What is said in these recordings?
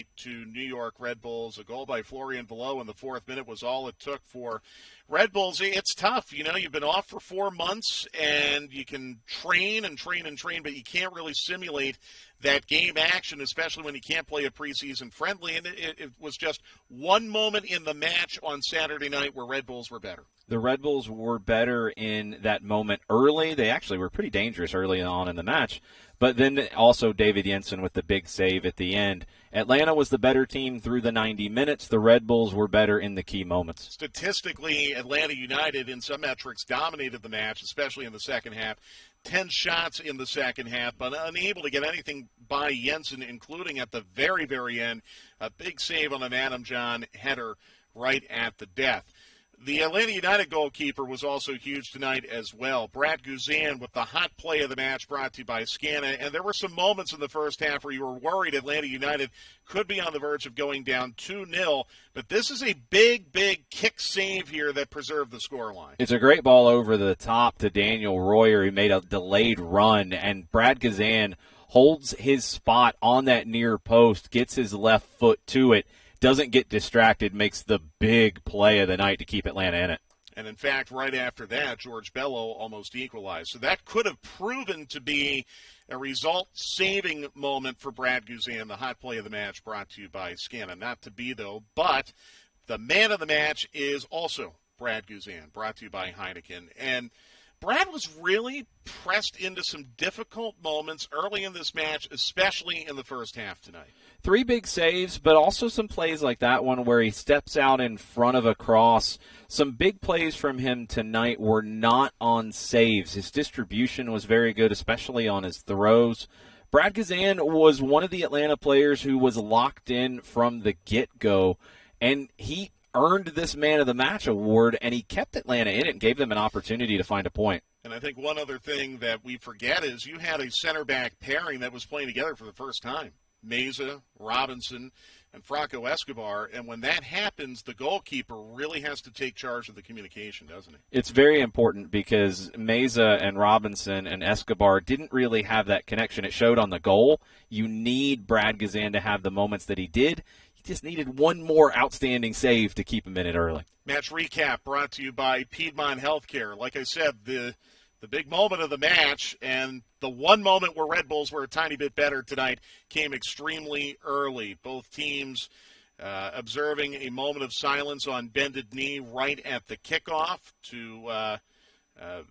to New York Red Bulls. A goal by Florian Valot in the fourth minute was all it took for Red Bulls. It's tough. You've been off for 4 months, and you can train and train and train, but you can't really simulate that game action, especially when you can't play a preseason friendly. And it was just one moment in the match on Saturday night where Red Bulls were better. The Red Bulls were better in that moment early. They actually were pretty dangerous early on in the match. But then also David Jensen with the big save at the end. Atlanta was the better team through the 90 minutes. The Red Bulls were better in the key moments. Statistically, Atlanta United in some metrics dominated the match, especially in the second half. 10 shots in the second half, but unable to get anything by Jensen, including at the very, very end, a big save on an Adam John header right at the death. The Atlanta United goalkeeper was also huge tonight as well. Brad Guzan with the hot play of the match, brought to you by Scana. And there were some moments in the first half where you were worried Atlanta United could be on the verge of going down 2-0. But this is a big, big kick save here that preserved the scoreline. It's a great ball over the top to Daniel Royer. He made a delayed run, and Brad Guzan holds his spot on that near post, gets his left foot to it, doesn't get distracted, makes the big play of the night to keep Atlanta in it. And, in fact, right after that, George Bello almost equalized. So that could have proven to be a result-saving moment for Brad Guzan, the hot play of the match, brought to you by Scana. Not to be, though, but the man of the match is also Brad Guzan, brought to you by Heineken. And Brad was really pressed into some difficult moments early in this match, especially in the first half tonight. 3 big saves, but also some plays like that one where he steps out in front of a cross. Some big plays from him tonight were not on saves. His distribution was very good, especially on his throws. Brad Guzan was one of the Atlanta players who was locked in from the get-go, and he earned this Man of the Match award, and he kept Atlanta in it and gave them an opportunity to find a point. And I think one other thing that we forget is you had a center-back pairing that was playing together for the first time. Meza, Robinson, and Franco Escobar. And when that happens, the goalkeeper really has to take charge of the communication, doesn't he? It's very important because Meza and Robinson and Escobar didn't really have that connection. It showed on the goal. You need Brad Guzan to have the moments that he did. He just needed one more outstanding save to keep him in it early. Match recap brought to you by Piedmont Healthcare. Like I said, the big moment of the match and the one moment where Red Bulls were a tiny bit better tonight came extremely early. Both teams observing a moment of silence on bended knee right at the kickoff to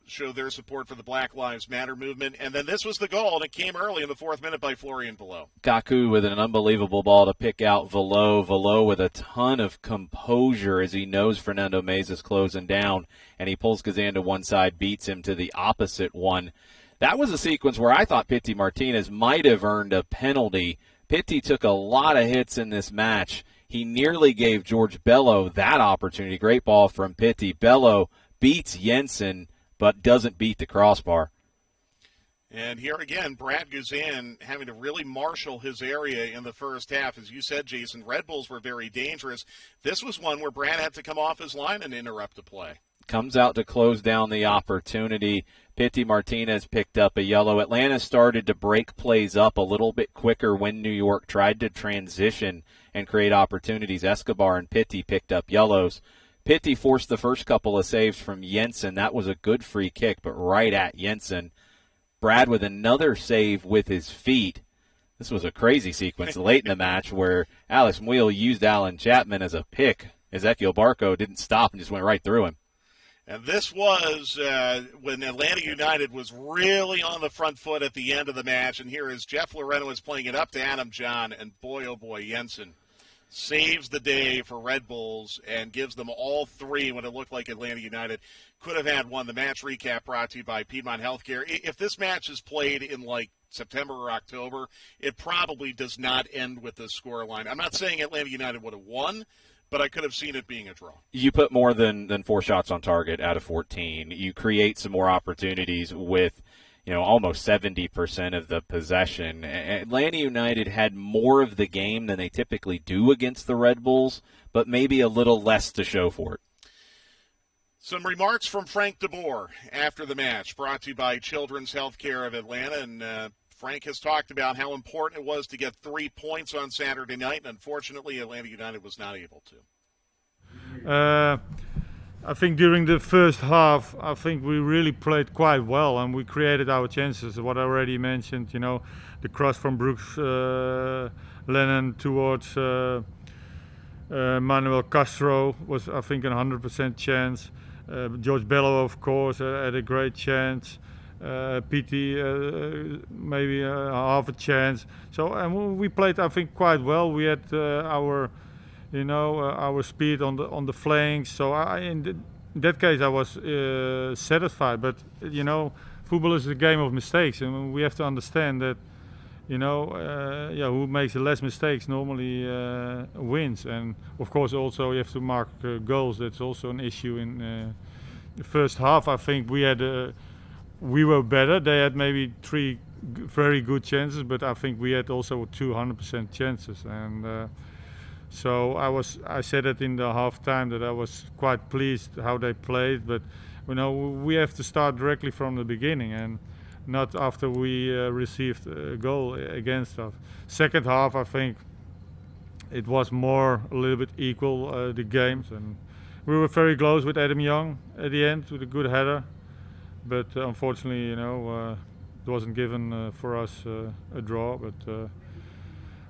show their support for the Black Lives Matter movement. And then this was the goal, and it came early in the fourth minute by Florian Valot. Kaku with an unbelievable ball to pick out Valot. Valot with a ton of composure as he knows Fernando Meza's closing down, and he pulls Guzan to one side, beats him to the opposite one. That was a sequence where I thought Pity Martinez might have earned a penalty. Pity took a lot of hits in this match. He nearly gave George Bello that opportunity. Great ball from Pity. Bello beats Jensen, but doesn't beat the crossbar. And here again, Brad Guzan having to really marshal his area in the first half. As you said, Jason, Red Bulls were very dangerous. This was one where Brad had to come off his line and interrupt the play. Comes out to close down the opportunity. Pity Martinez picked up a yellow. Atlanta started to break plays up a little bit quicker when New York tried to transition and create opportunities. Escobar and Pity picked up yellows. Pity forced the first couple of saves from Jensen. That was a good free kick, but right at Jensen. Brad with another save with his feet. This was a crazy sequence late in the match where Alex Muil used Alan Chapman as a pick. Ezequiel Barco didn't stop and just went right through him. And this was when Atlanta United was really on the front foot at the end of the match. And here is Jeff Loreno is playing it up to Adam John. And boy, oh boy, Jensen saves the day for Red Bulls and gives them all three when it looked like Atlanta United could have had one. The match recap brought to you by Piedmont Healthcare. If this match is played in like September or October, it probably does not end with this scoreline. I'm not saying Atlanta United would have won, but I could have seen it being a draw. You put more than 4 shots on target out of 14. You create some more opportunities with, almost 70% of the possession. Atlanta United had more of the game than they typically do against the Red Bulls, but maybe a little less to show for it. Some remarks from Frank de Boer after the match, brought to you by Children's Healthcare of Atlanta. And Frank has talked about how important it was to get 3 points on Saturday night, and unfortunately Atlanta United was not able to. I think during the first half, I think we really played quite well and we created our chances. What I already mentioned, the cross from Brooks Lennon towards Manuel Castro was, I think, a 100% chance. George Bello, of course, had a great chance. PT maybe half a chance. So and we played, I think, quite well. We had our speed on the flanks. So in that case, I was satisfied. But football is a game of mistakes, and we have to understand that. Who makes less mistakes normally wins. And of course, also you have to mark goals. That's also an issue in the first half. I think we were better. They had maybe 3 very good chances, but I think we had also 200% chances. And so I said it in the half time that I was quite pleased how they played. But we have to start directly from the beginning and not after we received a goal against us. Second half, I think it was a little bit equal, the games, and we were very close with Adam Young at the end with a good header, but unfortunately, it wasn't given for us a draw. But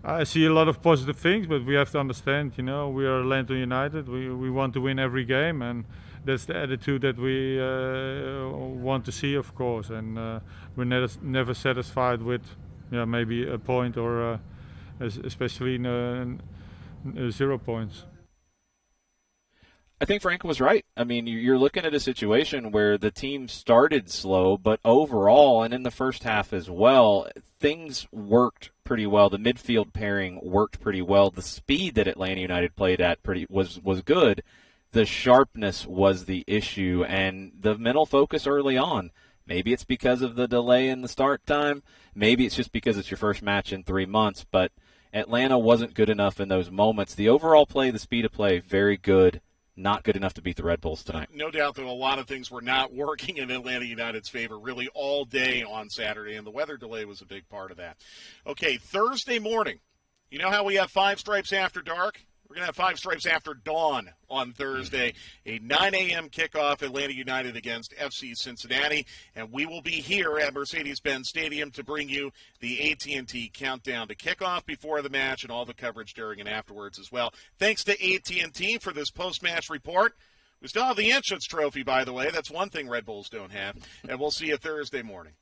I see a lot of positive things, but we have to understand, we are Atlanta United. We want to win every game, and that's the attitude that we want to see, of course. And we're never satisfied with, maybe a point or especially 0 points. I think Frank was right. I mean, you're looking at a situation where the team started slow, but overall, and in the first half as well, things worked pretty well. The midfield pairing worked pretty well. The speed that Atlanta United played at was good. The sharpness was the issue, and the mental focus early on. Maybe it's because of the delay in the start time. Maybe it's just because it's your first match in 3 months, but Atlanta wasn't good enough in those moments. The overall play, the speed of play, very good. Not good enough to beat the Red Bulls tonight. No doubt that a lot of things were not working in Atlanta United's favor really all day on Saturday, and the weather delay was a big part of that. Okay, Thursday morning. You know how we have 5 stripes after dark? We're going to have 5 stripes after dawn on Thursday. A 9 a.m. kickoff, Atlanta United against FC Cincinnati. And we will be here at Mercedes-Benz Stadium to bring you the AT&T countdown to kickoff before the match and all the coverage during and afterwards as well. Thanks to AT&T for this post-match report. We still have the entrance trophy, by the way. That's one thing Red Bulls don't have. And we'll see you Thursday morning.